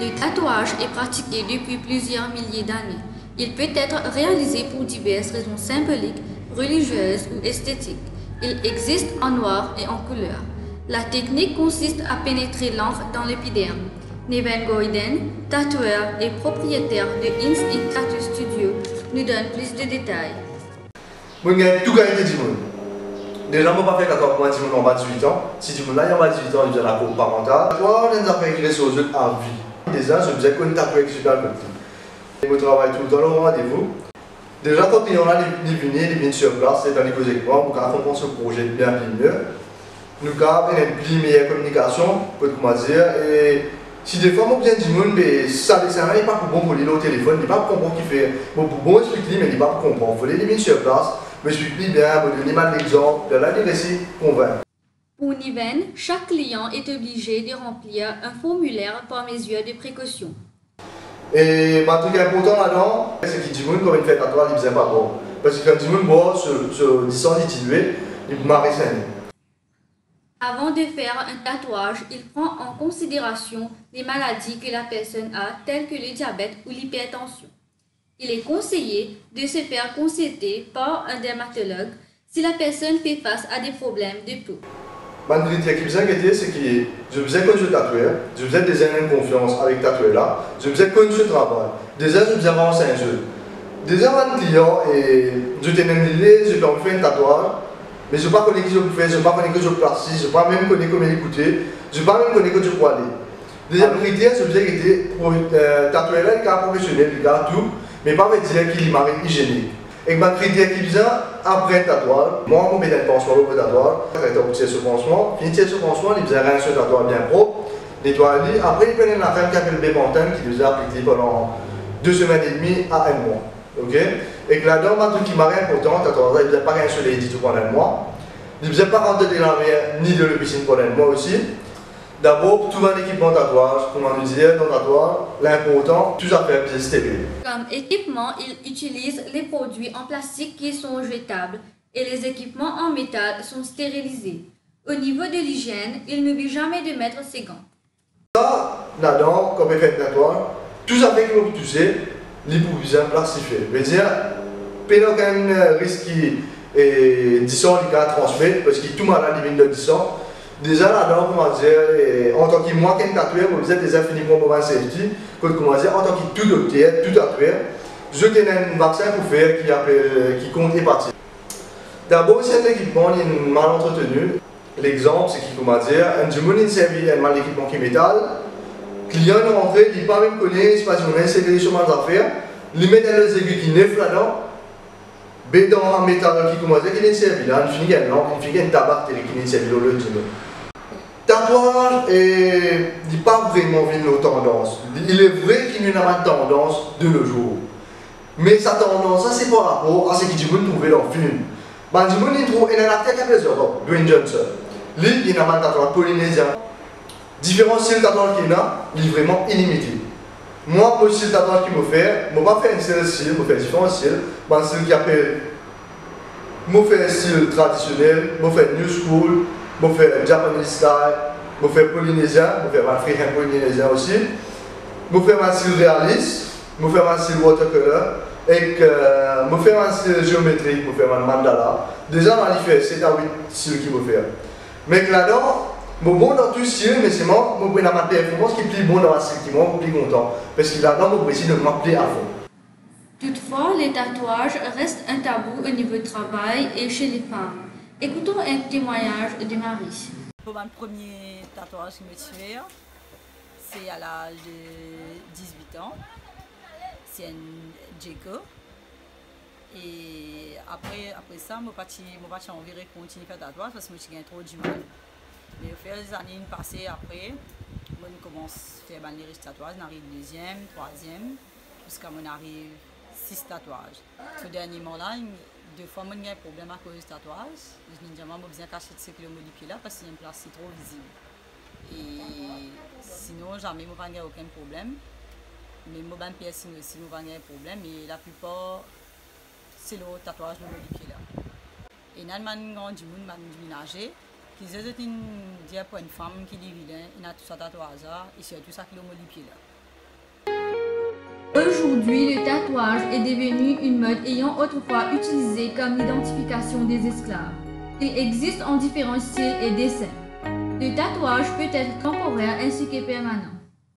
Le tatouage est pratiqué depuis plusieurs milliers d'années. Il peut être réalisé pour diverses raisons symboliques, religieuses ou esthétiques. Il existe en noir et en couleur. La technique consiste à pénétrer l'encre dans l'épiderme. Neven Goiden, tatoueur et propriétaire de Ins Ink Tattoo Studio, nous donne plus de détails. Moi, j'ai tout gagné du monde. Déjà, je ne peux pas faire tatouage pour un petit monde en bas de 18 ans. Si tu me l'as en bas de 18 ans, il vient la cour parentale. Toi, on a des affaires qui restent aux autres à vie. Déjà, je me disais qu'on tatouait super petit. Je travaille tout le temps au rendez-vous. Déjà, quand il y en a les viennent sur place, c'est dans les causes avec moi, pour qu'on pense au projet bien mieux. Nous avons une meilleure communication, comment dire. Et si des fois, moi, bien du monde, mais ça n'est pas bon pour lui au téléphone, il n'est pas comprendre qu'il fait. Bon, expliquer, mais il n'est pas comprendre. Il faut les venir sur place, m'expliquer bien, me donner mal d'exemple, de là, des récits convaincre. Pour Niven, chaque client est obligé de remplir un formulaire par mesure de précaution. Et un truc important là-dedans, c'est qu'il dit que quand il fait tatouage, il ne faisait pas bon. Parce que quand il dit boit sur distance diluée, il peut marrer ça. Avant de faire un tatouage, il prend en considération les maladies que la personne a, telles que le diabète ou l'hypertension. Il est conseillé de se faire consulter par un dermatologue si la personne fait face à des problèmes de peau. Le critère qui me inquiétait, c'est que je faisais quand je tatouais, je faisais des années de confiance avec tatoueur là, je faisais quand je travaille. Déjà, je faisais avant 5 jours. Déjà, un client, et je tenais une idée, je peux faire un tatouage, mais je ne sais pas connaître qui je peux faire, je ne sais pas connaître que je place, je ne sais pas même connaître comment l'écouter, je ne sais pas même connaître que je peux aller. Déjà, le critère, je faisais que pour tatouer là, il y a un professionnel, il y a tout, mais pas me dire qu'il est hygiénique. Et ma critère qui vient après le tatouage, moi, je mets un pansement au tatouage, je fais ce pansement, fini ce pansement, il faisait rien sur le tatouage bien propre, nettoyer, après il prenait la crème qui appelle le Bépantane qui nous a appliqué pendant 2 semaines et demie à 1 mois. Ok. Et que là-dedans, un truc qui m'a rien important, le tatouage, il ne faisait pas rien sur les éditions pendant 1 mois, il ne faisait pas rentrer de la mer ni de la piscine pendant 1 mois aussi. D'abord, tout un équipement tatouage, comme on nous disait dans le tatouage, l'important, tout ça fait stérile. Comme équipement, il utilise les produits en plastique qui sont jetables et les équipements en métal sont stérilisés. Au niveau de l'hygiène, il n'oublie jamais de mettre ses gants. Ça, là-dedans, comme il fait le tatouage, tout ça fait que vous toussez, il peut bien plastifier. Je veux dire, il n'y a aucun risque qui disons qu'il a transmettre, parce que tout malade vient de disons. Déjà là-dedans, comment dire, en tant que moi qui est tatoueur, vous êtes déjà fini pour mon safety, comment dire, en tant que tout docteur, tout tatoueur, je tenais un vaccin pour faire qui compte hépatite. D'abord, c'est un équipement qui est mal entretenu. L'exemple, c'est qu'il comment dire, un monde servi un mal équipement qui est métal, le client est rentré, il n'est pas même connu, c'est pas si on a inséré sur mal affaires, il met dans les aiguilles qui neuf là-dedans, dans un métal qui commence à être servi là, il finit une lampe, il finit un tabac qui est servi dans le monde. Tatouage n'est pas vraiment une tendance. Il est vrai qu'il y a une tendance de nos jours. Mais sa tendance, ça c'est par rapport à ce que du monde trouve dans le film. Du monde, il trouve un acteur qui a plusieurs Dwayne Johnson. Lui, il a un tatouage polynésien. Différents styles de tatouage qu'il a, il est vraiment illimité. Moi, le style de tatouage qu'il me fait, je ne vais pas faire un seul style, je vais faire différents styles. Un style qui appelle, je fais un style traditionnel, je fais new school. Je fais Japanese style, je fais polynésien, je fais africain polynésien aussi. Je fais un style réaliste, je fais un style watercolor, et je fais un style géométrique, je fais un mandala. Déjà, on a fait 7 à 8 styles qu'il me fait. Mais là-dedans, je suis bon dans tout style, mais c'est moi, je suis dans ma performance qui est plus bon dans la style qui moi, je suis plus content. Parce que là-dedans, je essayer de m'appeler à fond. Toutefois, les tatouages restent un tabou au niveau du travail et chez les femmes. Écoutons un témoignage de Marie. Pour mon premier tatouage qui me tire, c'est à l'âge de 18 ans. C'est un Djeko. Et après ça, je n'ai pas envie de continuer à faire tatouage parce que je suis trop du mal. Mais au fur et à mesure des années passées après, je commence à faire les tatouages, j'arrive deuxième, troisième, jusqu'à ce que j'arrive 6 tatouages. Tout dernièrement là, 2 fois, j'ai un problème à cause du tatouage. Je me dis que j'ai besoin de cacher ce que je pied là parce qu'il y a une place trop visible. Et sinon, jamais je n'ai pas aucun problème. Mais je n'ai piercing aussi, je n'ai pas un problème. Et la plupart, c'est le tatouage de mon pied là. Et dans le monde du monde, je ménager. Qui se dit pour une femme qui est vilaine, il a tout ça tatouage là, et surtout ça qui est mon pied là. Aujourd'hui, le tatouage est devenu une mode ayant autrefois utilisé comme identification des esclaves. Il existe en différents styles et dessins. Le tatouage peut être temporaire ainsi que permanent.